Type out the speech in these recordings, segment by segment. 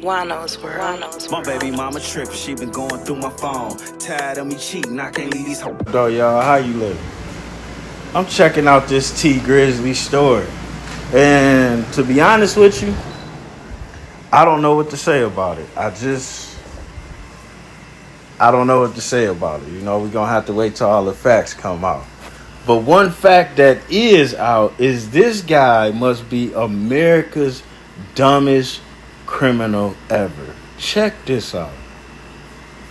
Juan-o's world. My baby mama trippin', she been going through my phone. Tired of me cheating, I can't leave these hoes. Yo, y'all, how you living? I'm checking out this T Grizzly story. And to be honest with you, I don't know what to say about it. I don't know what to say about it. You know, we're going to have to wait till all the facts come out. But one fact that is out is this guy must be America's dumbest criminal ever. Check this out.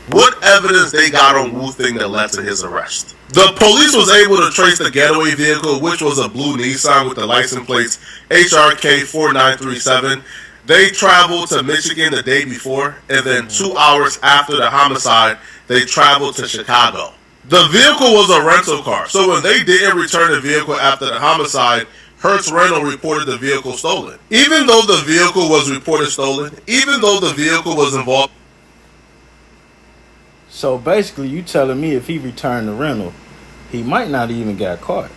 What evidence they got on woothang that led to his arrest? The police was able to trace the getaway vehicle, which was a blue Nissan with the license plates HRK 4937. They traveled to Michigan the day before, and then 2 hours after the homicide, they traveled to Chicago. The vehicle was a rental car, so when they didn't return the vehicle after the homicide, Hertz Rental reported the vehicle stolen. Even though the vehicle was reported stolen, even though the vehicle was involved. So basically, you telling me if he returned the rental, he might not even got caught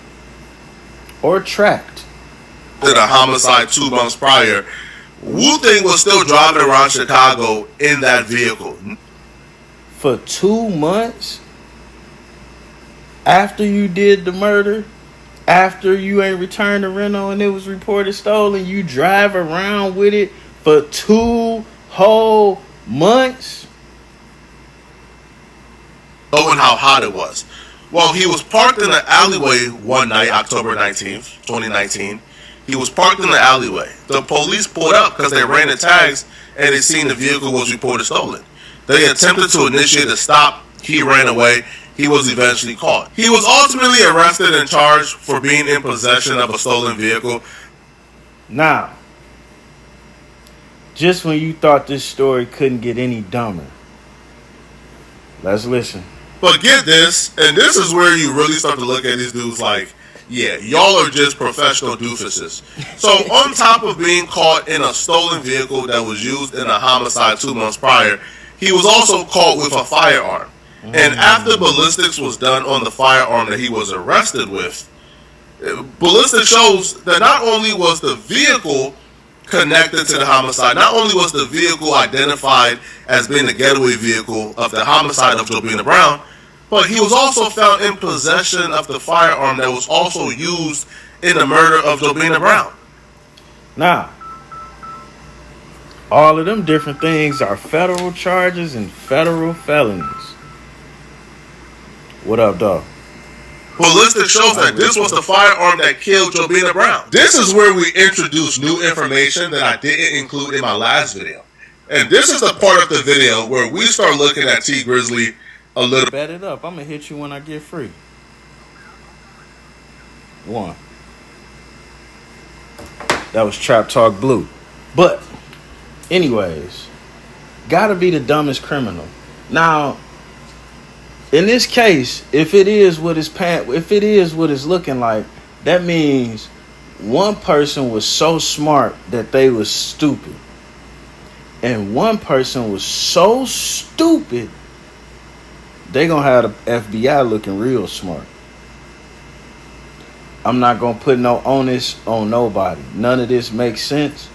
or tracked. In a homicide 2 months prior, woothang was still driving around Chicago in that vehicle. For 2 months after you did the murder, after you ain't returned the rental and it was reported stolen, you drive around with it for 2 whole months? Knowing how hot it was. Well, he was parked in the alleyway one night, October 19th, 2019. He was parked in the alleyway. The police pulled up because they ran the tags and they seen the vehicle was reported stolen. They attempted to initiate a stop. He ran away. He was eventually caught. He was ultimately arrested and charged for being in possession of a stolen vehicle. Now, just when you thought this story couldn't get any dumber, let's listen. But get this, and this is where you really start to look at these dudes like, yeah, y'all are just professional doofuses. So on top of being caught in a stolen vehicle that was used in a homicide 2 months prior, he was also caught with a firearm. And after ballistics was done on the firearm that he was arrested with, ballistics shows that not only was the vehicle connected to the homicide, not only was the vehicle identified as being the getaway vehicle of the homicide of Jobina Brown, but he was also found in possession of the firearm that was also used in the murder of Jobina Brown. Now, all of them different things are federal charges and federal felonies. What up, dog? Ballistics shows that this was the firearm that killed Jobina Brown. This is where we introduce new information that I didn't include in my last video. And this is the part of the video where we start looking at T Grizzly a little. Bet it up. I'm going to hit you when I get free. One. That was Trap Talk Blue. But, anyways, gotta be the dumbest criminal. Now, in this case, if it is what it's looking like, that means one person was so smart that they was stupid. And one person was so stupid, they gonna have the FBI looking real smart. I'm not gonna put no onus on nobody. None of this makes sense,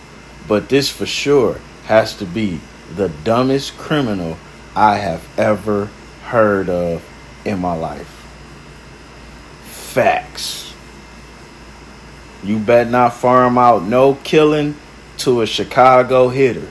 but this for sure has to be the dumbest criminal I have ever heard of in my life. Facts. You better not farm out no killing to a Chicago hitter.